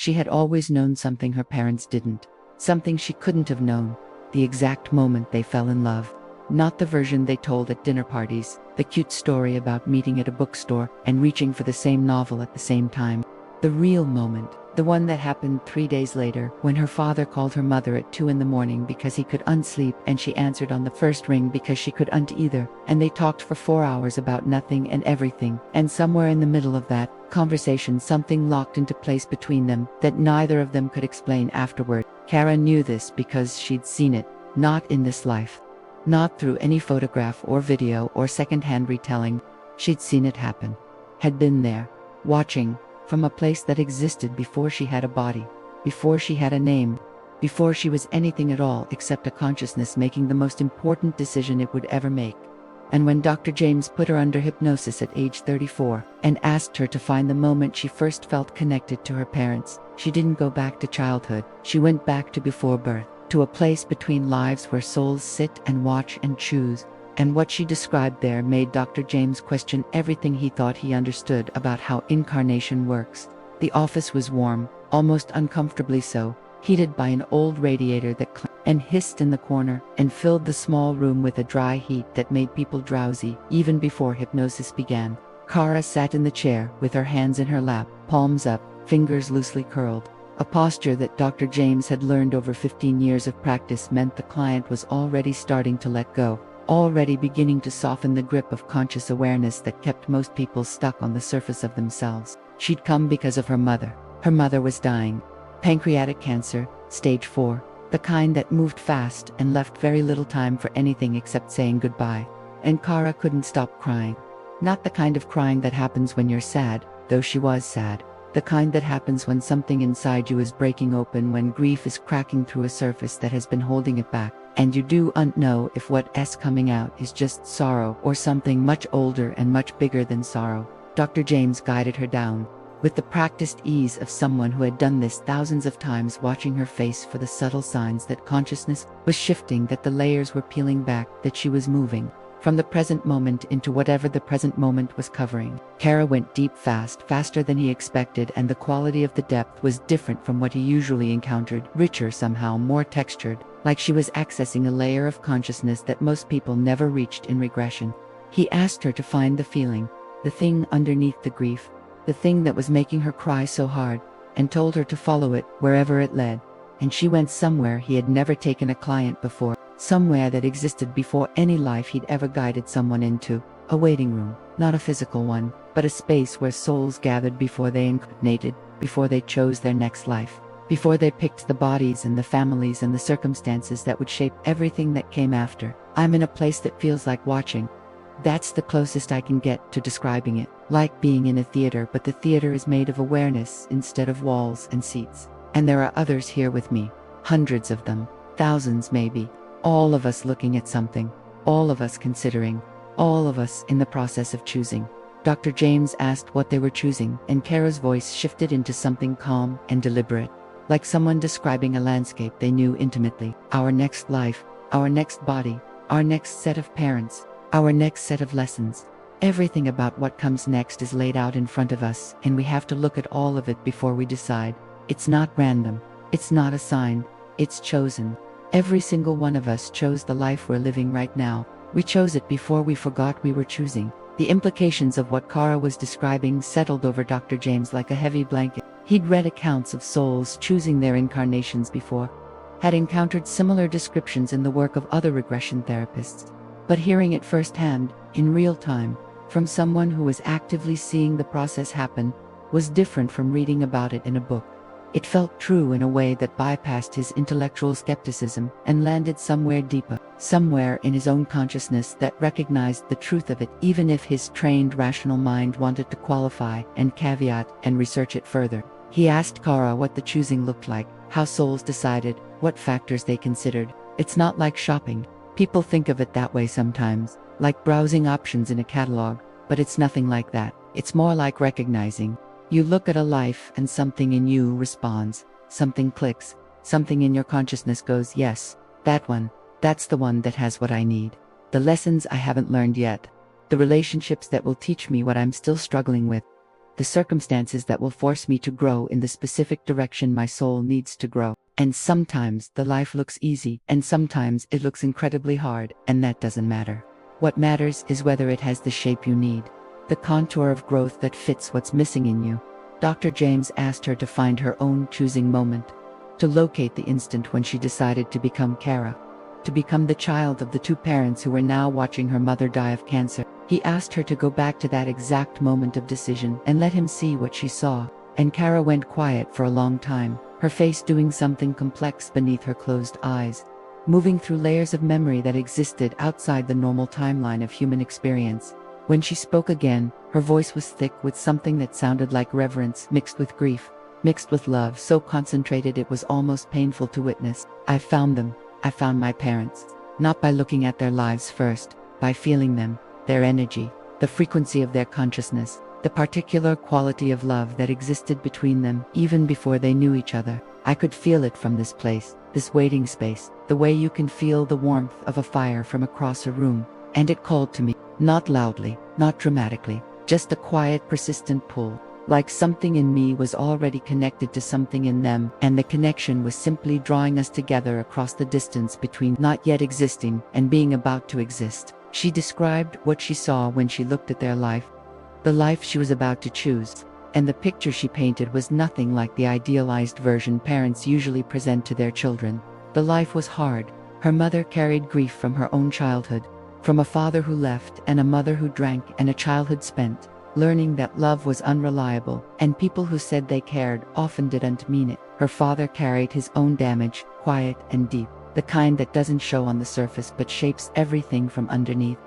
She had always known something her parents didn't. Something she couldn't have known. The exact moment they fell in love. Not the version they told at dinner parties, the cute story about meeting at a bookstore and reaching for the same novel at the same time. The real moment, the one that happened 3 days later, when her father called her mother at 2 in the morning because he could unsleep and she answered on the first ring because she could either, and they talked for 4 hours about nothing and everything, and somewhere in the middle of that conversation something locked into place between them that neither of them could explain afterward. Kara knew this because she'd seen it, not in this life. Not through any photograph or video or second-hand retelling. She'd seen it happen. Had been there, watching, from a place that existed before she had a body, before she had a name, before she was anything at all except a consciousness making the most important decision it would ever make. And when Dr. James put her under hypnosis at age 34 and asked her to find the moment she first felt connected to her parents, she didn't go back to childhood. She went back to before birth, to a place between lives where souls sit and watch and choose. And what she described there made Dr. James question everything he thought he understood about how incarnation works. The office was warm, almost uncomfortably so, heated by an old radiator that clanked and hissed in the corner, and filled the small room with a dry heat that made people drowsy, even before hypnosis began. Kara sat in the chair, with her hands in her lap, palms up, fingers loosely curled. A posture that Dr. James had learned over 15 years of practice meant the client was already starting to let go. Already beginning to soften the grip of conscious awareness that kept most people stuck on the surface of themselves. She'd come because of her mother. Her mother was dying. Pancreatic cancer, stage 4, the kind that moved fast and left very little time for anything except saying goodbye. And Kara couldn't stop crying. Not the kind of crying that happens when you're sad, though she was sad. The kind that happens when something inside you is breaking open, when grief is cracking through a surface that has been holding it back. And you don't know if what's coming out is just sorrow or something much older and much bigger than sorrow. Dr. James guided her down, with the practiced ease of someone who had done this thousands of times, watching her face for the subtle signs that consciousness was shifting, that the layers were peeling back, that she was moving from the present moment into whatever the present moment was covering. Kara went deep fast, faster than he expected, and the quality of the depth was different from what he usually encountered, richer somehow, more textured, like she was accessing a layer of consciousness that most people never reached in regression. He asked her to find the feeling, the thing underneath the grief, the thing that was making her cry so hard, and told her to follow it wherever it led. And she went somewhere he had never taken a client before, somewhere that existed before any life he'd ever guided someone into. A waiting room, not a physical one, but a space where souls gathered before they incarnated, before they chose their next life, before they picked the bodies and the families and the circumstances that would shape everything that came after. I'm in a place that feels like watching. That's the closest I can get to describing it. Like being in a theater, but the theater is made of awareness instead of walls and seats. And there are others here with me. Hundreds of them. Thousands maybe. All of us looking at something. All of us considering. All of us in the process of choosing. Dr. James asked what they were choosing, and Kara's voice shifted into something calm and deliberate, like someone describing a landscape they knew intimately. Our next life, our next body, our next set of parents, our next set of lessons. Everything about what comes next is laid out in front of us, and we have to look at all of it before we decide. It's not random. It's not assigned. It's chosen. Every single one of us chose the life we're living right now. We chose it before we forgot we were choosing. The implications of what Kara was describing settled over Dr. James like a heavy blanket. He'd read accounts of souls choosing their incarnations before, had encountered similar descriptions in the work of other regression therapists. But hearing it firsthand, in real time, from someone who was actively seeing the process happen, was different from reading about it in a book. It felt true in a way that bypassed his intellectual skepticism and landed somewhere deeper, somewhere in his own consciousness that recognized the truth of it, even if his trained rational mind wanted to qualify and caveat and research it further. He asked Kara what the choosing looked like, how souls decided, what factors they considered. It's not like shopping. People think of it that way sometimes, like browsing options in a catalog, but it's nothing like that. It's more like recognizing. You look at a life and something in you responds, something clicks, something in your consciousness goes, yes, that one, that's the one that has what I need. The lessons I haven't learned yet. The relationships that will teach me what I'm still struggling with. the circumstances that will force me to grow in the specific direction my soul needs to grow. And sometimes the life looks easy, and sometimes it looks incredibly hard, and that doesn't matter. What matters is whether it has the shape you need, the contour of growth that fits what's missing in you. Dr. James asked her to find her own choosing moment, to locate the instant when she decided to become Kara, to become the child of the two parents who were now watching her mother die of cancer. He asked her to go back to that exact moment of decision and let him see what she saw. And Kara went quiet for a long time, her face doing something complex beneath her closed eyes, moving through layers of memory that existed outside the normal timeline of human experience. When she spoke again, her voice was thick with something that sounded like reverence mixed with grief, mixed with love so concentrated it was almost painful to witness. I found them. I found my parents. Not by looking at their lives first, by feeling them, their energy, the frequency of their consciousness, the particular quality of love that existed between them even before they knew each other. I could feel it from this place, this waiting space, the way you can feel the warmth of a fire from across a room. And it called to me, not loudly, not dramatically, just a quiet, persistent pull, like something in me was already connected to something in them, and the connection was simply drawing us together across the distance between not yet existing and being about to exist. She described what she saw when she looked at their life, the life she was about to choose, and the picture she painted was nothing like the idealized version parents usually present to their children. The life was hard. Her mother carried grief from her own childhood, from a father who left and a mother who drank and a childhood spent, learning that love was unreliable, and people who said they cared often didn't mean it. Her father carried his own damage, quiet and deep, the kind that doesn't show on the surface but shapes everything from underneath.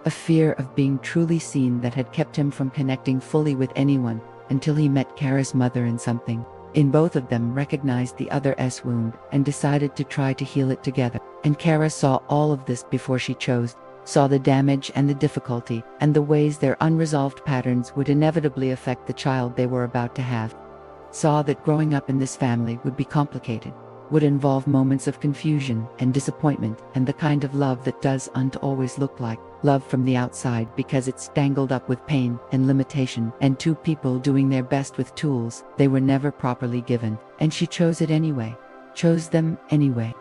A fear of being truly seen that had kept him from connecting fully with anyone until he met Kara's mother and something in both of them recognized the other's wound and decided to try to heal it together. And Kara saw all of this before she chose, saw the damage and the difficulty and the ways their unresolved patterns would inevitably affect the child they were about to have. Saw that growing up in this family would be complicated, would involve moments of confusion and disappointment, and the kind of love that doesn't always look like love from the outside because it's tangled up with pain and limitation and two people doing their best with tools they were never properly given. And she chose it anyway, chose them anyway,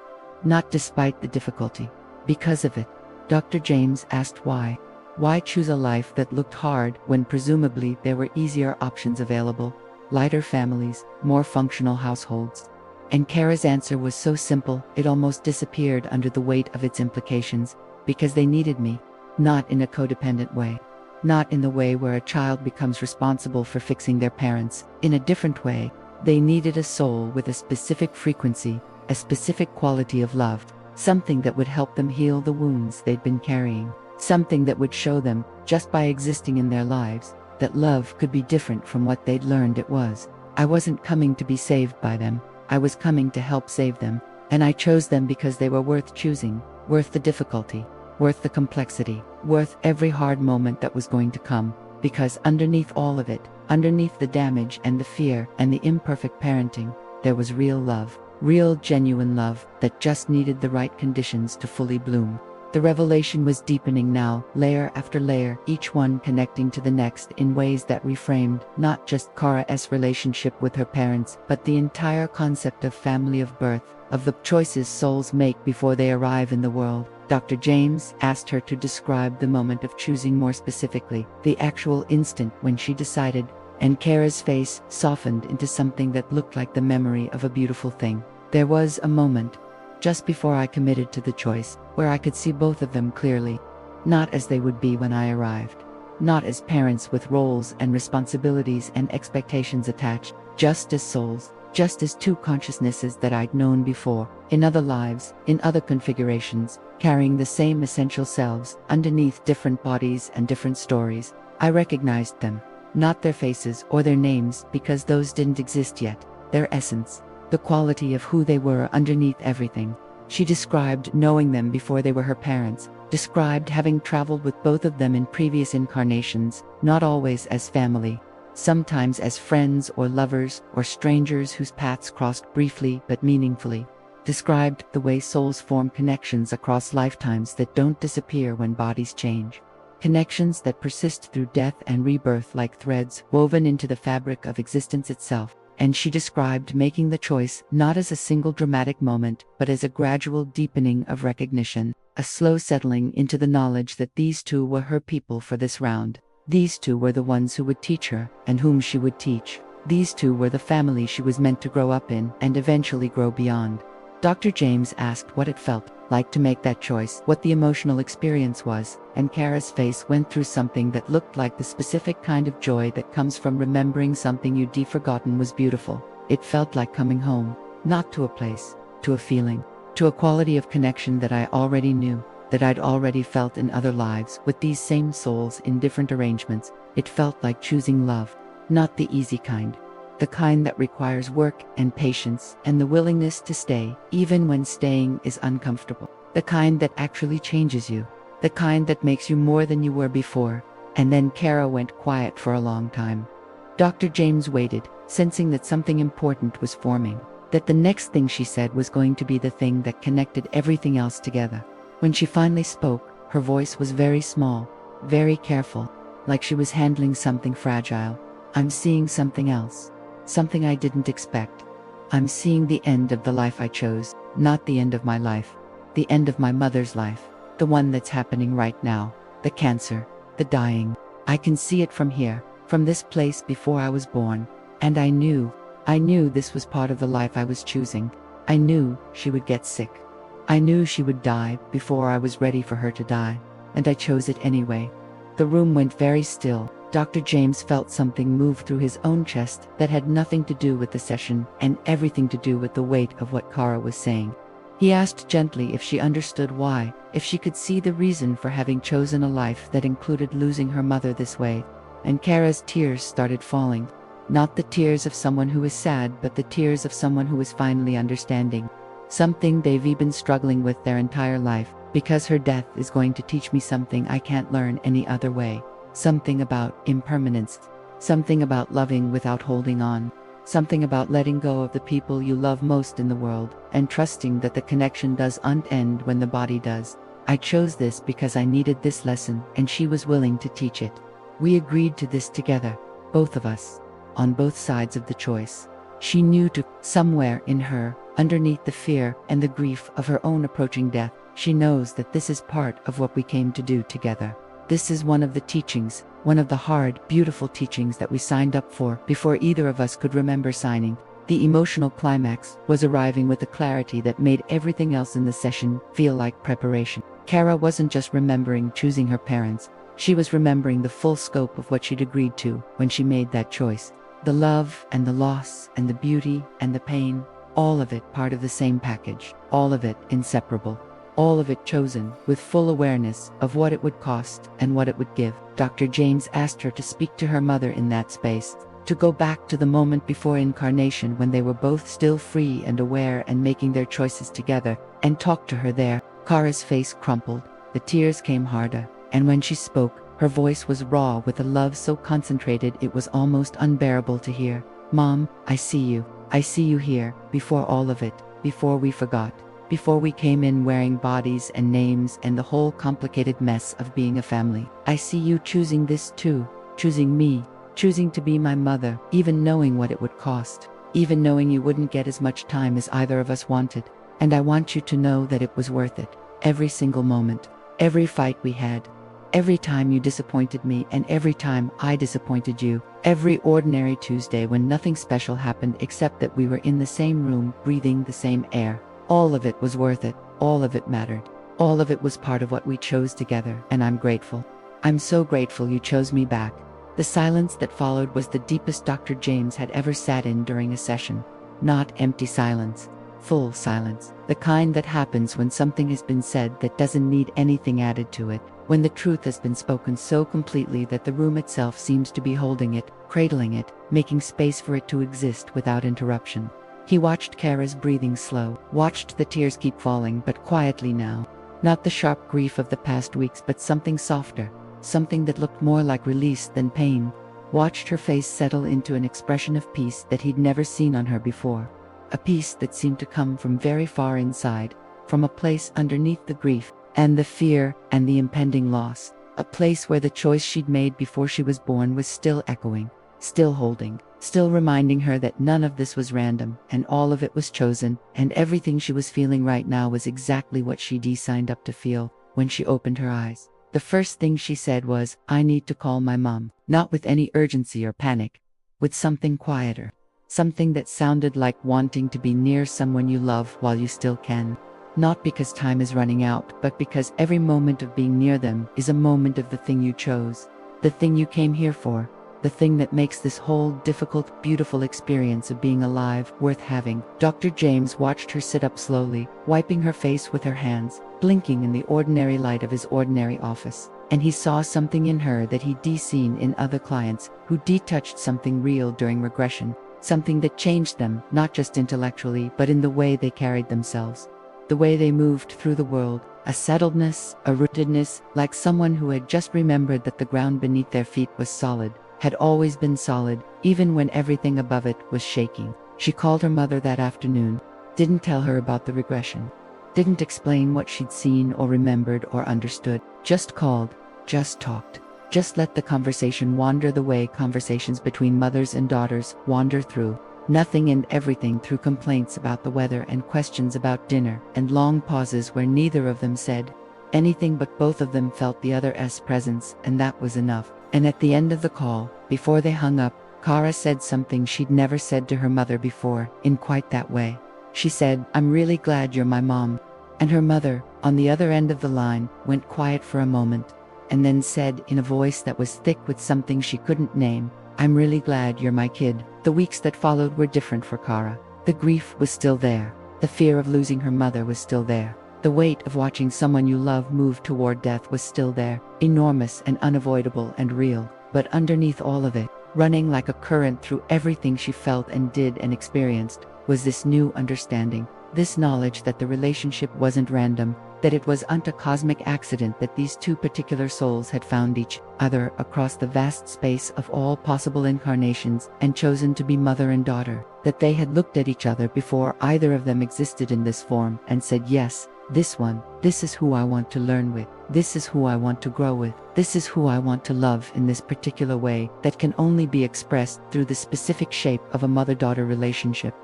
not despite the difficulty, because of it. Dr. James asked why. Why choose a life that looked hard when presumably there were easier options available, lighter families, more functional households? And Kara's answer was so simple, it almost disappeared under the weight of its implications. Because they needed me. Not in a codependent way. Not in the way where a child becomes responsible for fixing their parents. In a different way, they needed a soul with a specific frequency, a specific quality of love. Something that would help them heal the wounds they'd been carrying. Something that would show them, just by existing in their lives, that love could be different from what they'd learned it was. I wasn't coming to be saved by them. I was coming to help save them. And I chose them because they were worth choosing, worth the difficulty, worth the complexity, worth every hard moment that was going to come. Because underneath all of it, underneath the damage and the fear and the imperfect parenting, there was real love. Real, genuine love that just needed the right conditions to fully bloom. The revelation was deepening now, layer after layer, each one connecting to the next in ways that reframed not just Kara's relationship with her parents, but the entire concept of family, of birth, of the choices souls make before they arrive in the world. Dr. James asked her to describe the moment of choosing more specifically, the actual instant when she decided, and Kara's face softened into something that looked like the memory of a beautiful thing. There was a moment, just before I committed to the choice, where I could see both of them clearly, not as they would be when I arrived, not as parents with roles and responsibilities and expectations attached, just as souls, just as two consciousnesses that I'd known before, in other lives, in other configurations, carrying the same essential selves, underneath different bodies and different stories. I recognized them. Not their faces or their names, because those didn't exist yet. Their essence, the quality of who they were underneath everything. She described knowing them before they were her parents, described having traveled with both of them in previous incarnations, not always as family, sometimes as friends or lovers or strangers whose paths crossed briefly but meaningfully. Described the way souls form connections across lifetimes that don't disappear when bodies change. connections that persist through death and rebirth like threads woven into the fabric of existence itself. And she described making the choice not as a single dramatic moment, but as a gradual deepening of recognition, a slow settling into the knowledge that these two were her people for this round. These two were the ones who would teach her, and whom she would teach. These two were the family she was meant to grow up in, and eventually grow beyond. Dr. James asked what it felt like to make that choice, what the emotional experience was, and Kara's face went through something that looked like the specific kind of joy that comes from remembering something you'd forgotten was beautiful. It felt like coming home, not to a place, to a feeling, to a quality of connection that I already knew, that I'd already felt in other lives with these same souls in different arrangements. It felt like choosing love, not the easy kind. The kind that requires work and patience and the willingness to stay, even when staying is uncomfortable. The kind that actually changes you. The kind that makes you more than you were before. And then Kara went quiet for a long time. Dr. James waited, sensing that something important was forming, that the next thing she said was going to be the thing that connected everything else together. When she finally spoke, her voice was very small, very careful, like she was handling something fragile. I'm seeing something else. Something I didn't expect. I'm seeing the end of the life I chose, not the end of my life. The end of my mother's life. The one that's happening right now. The cancer. The dying. I can see it from here, from this place before I was born. And I knew this was part of the life I was choosing. I knew she would get sick. I knew she would die before I was ready for her to die. And I chose it anyway. The room went very still. Dr. James felt something move through his own chest that had nothing to do with the session and everything to do with the weight of what Kara was saying. He asked gently if she understood why, if she could see the reason for having chosen a life that included losing her mother this way. And Kara's tears started falling. Not the tears of someone who is sad, but the tears of someone who is finally understanding. Something they've been struggling with their entire life, because her death is going to teach me something I can't learn any other way. Something about impermanence. Something about loving without holding on. Something about letting go of the people you love most in the world, and trusting that the connection doesn't end when the body does. I chose this because I needed this lesson, and she was willing to teach it. We agreed to this together, both of us, on both sides of the choice. She knew somewhere in her, underneath the fear and the grief of her own approaching death, she knows that this is part of what we came to do together. This is one of the teachings, one of the hard, beautiful teachings that we signed up for before either of us could remember signing. The emotional climax was arriving with a clarity that made everything else in the session feel like preparation. Kara wasn't just remembering choosing her parents, she was remembering the full scope of what she'd agreed to when she made that choice. The love and the loss and the beauty and the pain, all of it part of the same package, all of it inseparable. All of it chosen with full awareness of what it would cost and what it would give. Dr. James asked her to speak to her mother in that space, to go back to the moment before incarnation when they were both still free and aware and making their choices together, and talk to her there. Kara's face crumpled, the tears came harder, and when she spoke, her voice was raw with a love so concentrated it was almost unbearable to hear. Mom, I see you. I see you here, before all of it, before we forgot. Before we came in wearing bodies and names and the whole complicated mess of being a family. I see you choosing this too, choosing me, choosing to be my mother, even knowing what it would cost, even knowing you wouldn't get as much time as either of us wanted. And I want you to know that it was worth it. Every single moment, every fight we had, every time you disappointed me and every time I disappointed you, every ordinary Tuesday when nothing special happened except that we were in the same room, breathing the same air. All of it was worth it, all of it mattered. All of it was part of what we chose together, and I'm grateful. I'm so grateful you chose me back. The silence that followed was the deepest Dr. James had ever sat in during a session. Not empty silence, full silence. The kind that happens when something has been said that doesn't need anything added to it, when the truth has been spoken so completely that the room itself seems to be holding it, cradling it, making space for it to exist without interruption. He watched Kara's breathing slow, watched the tears keep falling, but quietly now. Not the sharp grief of the past weeks, but something softer, something that looked more like release than pain. Watched her face settle into an expression of peace that he'd never seen on her before. A peace that seemed to come from very far inside, from a place underneath the grief, and the fear, and the impending loss. A place where the choice she'd made before she was born was still echoing, still holding, still reminding her that none of this was random, and all of it was chosen, and everything she was feeling right now was exactly what she'd signed up to feel. When she opened her eyes, the first thing she said was, "I need to call my mom," not with any urgency or panic, with something quieter, something that sounded like wanting to be near someone you love while you still can. Not because time is running out, but because every moment of being near them is a moment of the thing you chose, the thing you came here for, the thing that makes this whole difficult, beautiful experience of being alive worth having. Dr. James watched her sit up slowly, wiping her face with her hands, blinking in the ordinary light of his ordinary office. And he saw something in her that he'd seen in other clients who touched something real during regression, something that changed them, not just intellectually, but in the way they carried themselves, the way they moved through the world, a settledness, a rootedness, like someone who had just remembered that the ground beneath their feet was solid, had always been solid, even when everything above it was shaking. She called her mother that afternoon, didn't tell her about the regression, didn't explain what she'd seen or remembered or understood, just called, just talked, just let the conversation wander the way conversations between mothers and daughters wander through. Nothing and everything, through complaints about the weather and questions about dinner and long pauses where neither of them said anything, but both of them felt the other's presence, and that was enough. And at the end of the call, before they hung up, Kara said something she'd never said to her mother before, in quite that way. She said, "I'm really glad you're my mom." And her mother, on the other end of the line, went quiet for a moment, and then said in a voice that was thick with something she couldn't name, "I'm really glad you're my kid." The weeks that followed were different for Kara. The grief was still there. The fear of losing her mother was still there. The weight of watching someone you love move toward death was still there, enormous and unavoidable and real. But underneath all of it, running like a current through everything she felt and did and experienced, was this new understanding, this knowledge that the relationship wasn't random, that it wasn't a cosmic accident that these two particular souls had found each other across the vast space of all possible incarnations and chosen to be mother and daughter, that they had looked at each other before either of them existed in this form and said, "Yes, this one, this is who I want to learn with, this is who I want to grow with, this is who I want to love in this particular way that can only be expressed through the specific shape of a mother-daughter relationship."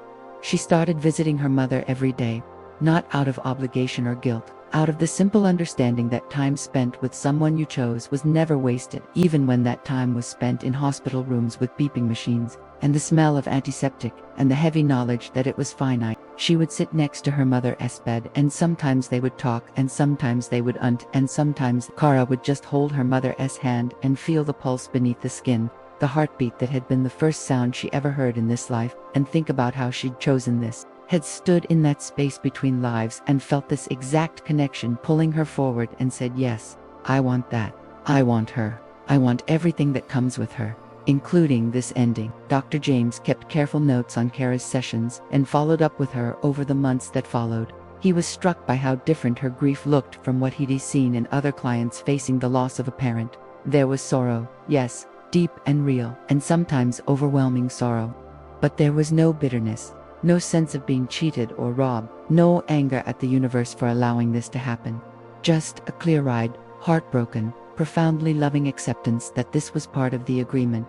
She started visiting her mother every day, not out of obligation or guilt, out of the simple understanding that time spent with someone you chose was never wasted, even when that time was spent in hospital rooms with beeping machines, and the smell of antiseptic, and the heavy knowledge that it was finite. She would sit next to her mother's bed, and sometimes they would talk, and sometimes they would and sometimes Kara would just hold her mother's hand and feel the pulse beneath the skin, the heartbeat that had been the first sound she ever heard in this life, and think about how she'd chosen this, had stood in that space between lives and felt this exact connection pulling her forward and said, "Yes, I want that. I want her. I want everything that comes with her, including this ending." Dr. James kept careful notes on Kara's sessions and followed up with her over the months that followed. He was struck by how different her grief looked from what he'd seen in other clients facing the loss of a parent. There was sorrow, yes, deep and real, and sometimes overwhelming sorrow. But there was no bitterness, no sense of being cheated or robbed, no anger at the universe for allowing this to happen. Just a clear-eyed, heartbroken, profoundly loving acceptance that this was part of the agreement,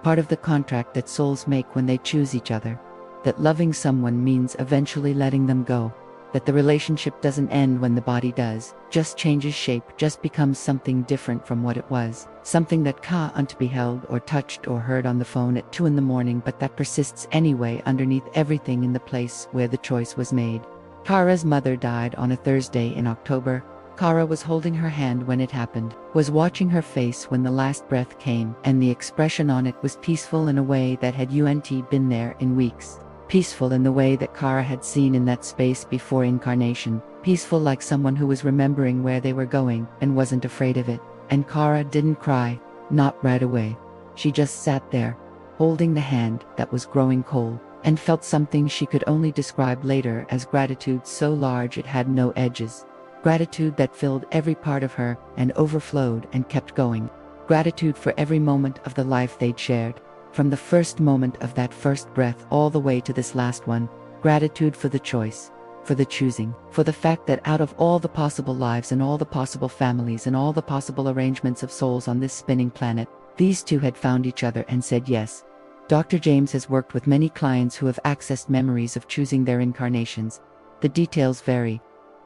part of the contract that souls make when they choose each other, that loving someone means eventually letting them go, that the relationship doesn't end when the body does, just changes shape, just becomes something different from what it was, something that can't be held or touched or heard on the phone at 2 a.m, but that persists anyway underneath everything in the place where the choice was made. Kara's mother died on a Thursday in October. Kara was holding her hand when it happened, was watching her face when the last breath came, and the expression on it was peaceful in a way that hadn't been there in weeks. Peaceful in the way that Kara had seen in that space before incarnation, peaceful like someone who was remembering where they were going and wasn't afraid of it. And Kara didn't cry, not right away. She just sat there, holding the hand that was growing cold, and felt something she could only describe later as gratitude so large it had no edges. Gratitude that filled every part of her and overflowed and kept going. Gratitude for every moment of the life they'd shared, from the first moment of that first breath all the way to this last one. Gratitude for the choice, for the choosing, for the fact that out of all the possible lives and all the possible families and all the possible arrangements of souls on this spinning planet, these two had found each other and said yes. Dr. James has worked with many clients who have accessed memories of choosing their incarnations. The details vary.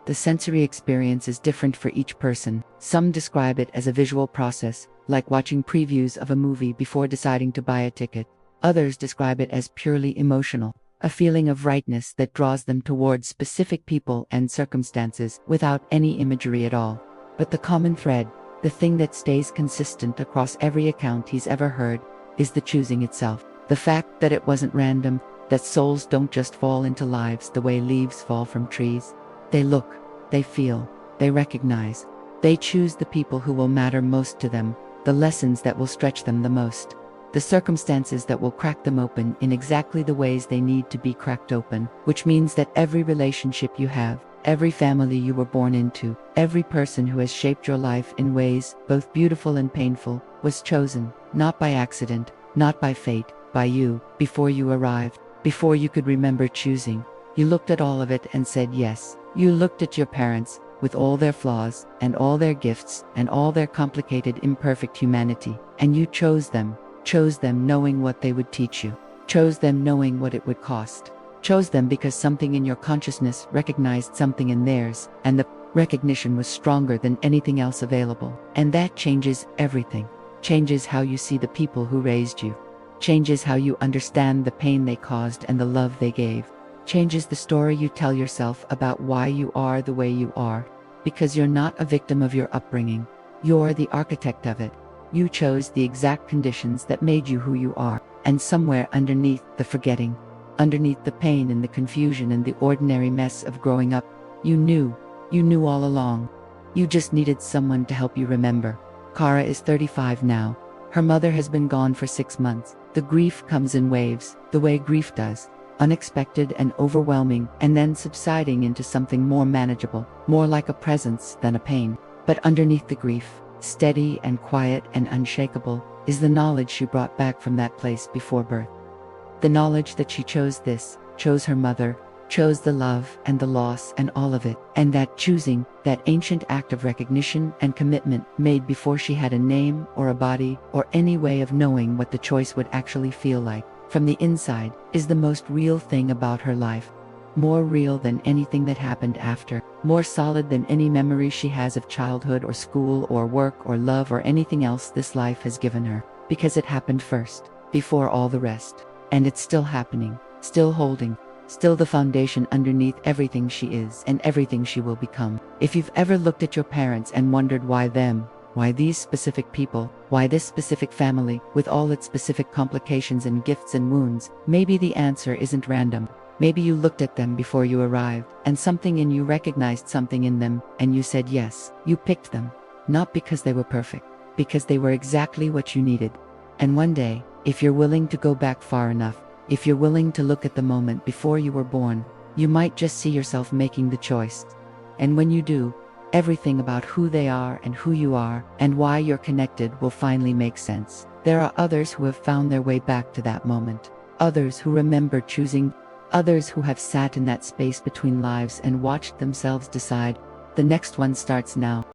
The sensory experience is different for each person. Some describe it as a visual process, like watching previews of a movie before deciding to buy a ticket. Others describe it as purely emotional, a feeling of rightness that draws them towards specific people and circumstances without any imagery at all. But the common thread, the thing that stays consistent across every account he's ever heard, is the choosing itself. The fact that it wasn't random, that souls don't just fall into lives the way leaves fall from trees. They look, they feel, they recognize. They choose the people who will matter most to them, the lessons that will stretch them the most, the circumstances that will crack them open in exactly the ways they need to be cracked open, which means that every relationship you have, every family you were born into, every person who has shaped your life in ways both beautiful and painful, was chosen, not by accident, not by fate, by you, before you arrived, before you could remember choosing. You looked at all of it and said yes. You looked at your parents, with all their flaws, and all their gifts, and all their complicated imperfect humanity, and you chose them knowing what they would teach you, chose them knowing what it would cost, chose them because something in your consciousness recognized something in theirs, and the recognition was stronger than anything else available. And that changes everything, changes how you see the people who raised you, changes how you understand the pain they caused and the love they gave, changes the story you tell yourself about why you are the way you are, because you're not a victim of your upbringing, you're the architect of it. You chose the exact conditions that made you who you are, and somewhere underneath the forgetting, underneath the pain and the confusion and the ordinary mess of growing up, you knew all along. You just needed someone to help you remember. Kara is 35 now. Her mother has been gone for 6 months. The grief comes in waves, the way grief does, unexpected and overwhelming, and then subsiding into something more manageable, more like a presence than a pain. But underneath the grief, steady and quiet and unshakable, is the knowledge she brought back from that place before birth. The knowledge that she chose this, chose her mother, chose the love and the loss and all of it, and that choosing, that ancient act of recognition and commitment made before she had a name or a body or any way of knowing what the choice would actually feel like, from the inside, is the most real thing about her life. More real than anything that happened after, more solid than any memory she has of childhood or school or work or love or anything else this life has given her, because it happened first, before all the rest. And it's still happening, still holding, still the foundation underneath everything she is and everything she will become. If you've ever looked at your parents and wondered why them, why these specific people, why this specific family, with all its specific complications and gifts and wounds, maybe the answer isn't random. Maybe you looked at them before you arrived, and something in you recognized something in them, and you said yes. You picked them, not because they were perfect, because they were exactly what you needed. And one day, if you're willing to go back far enough, if you're willing to look at the moment before you were born, you might just see yourself making the choice. And when you do, everything about who they are and who you are and why you're connected will finally make sense. There are others who have found their way back to that moment, others who remember choosing, others who have sat in that space between lives and watched themselves decide, the next one starts now.